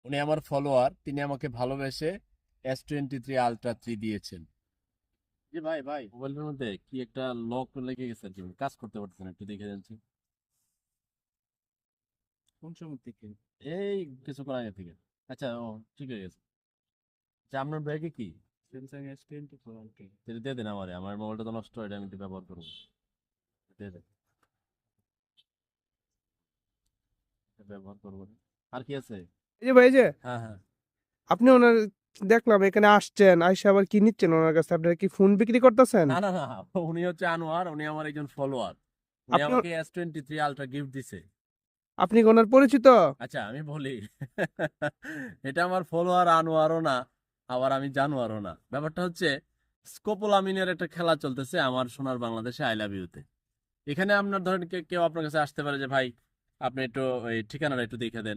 উনি আমার ফলোয়ার, তিনি আমাকে ভালোবেসে S23 Ultra 3 দিয়েছেন। জি ভাই, ভাই মোবাইলের মধ্যে কি একটা লক লেগে গেছে আর কি, কাজ করতে পারতেছে না, একটু দেখে যাচ্ছি। কোন সময় থেকে? এই কিছুক্ষণ আগে থেকে। আচ্ছা, ও ঠিক হয়ে গেছে। আচ্ছা, আপনার ব্যাগে কি? Samsung S24 Ultra। সেটা দিয়ে দেন আমারে, আমার মোবাইলটা তো নষ্ট, এটা আমি একটু ব্যবহার করবো। দিয়ে দেন, এটা ব্যবহার করবো। আর কি আছে? এই যে ভাই, এই যে হ্যাঁ, হ্যাঁ। আপনি ওনার দেখলাম এখানে আসছেন, আইসা আবার কি নিচ্ছেন ওনার কাছে? আপনারা কি ফোন বিক্রি করতেছেন? না, না, না, উনি হচ্ছে আনোয়ার, উনি আমার একজন ফলোয়ার। উনি আপনি আমাকে S23 Ultra গিফট দিছে। আপনি কি ওনার পরিচিত? আচ্ছা, আমি বলি, এটা আমার ফলোয়ার আনোয়ারও না, আবার আমি জানোয়ারও না। ব্যাপারটা হচ্ছে, স্কোপোলামিনের একটা খেলা চলতেছে আমার সোনার বাংলাদেশে, আই লাভ ইউতে। এখানে আপনার ধরেন কেউ আপনার কাছে আসতে পারে যে ভাই, আপনি একটু ওই ঠিকানাটা একটু দেখে দেন।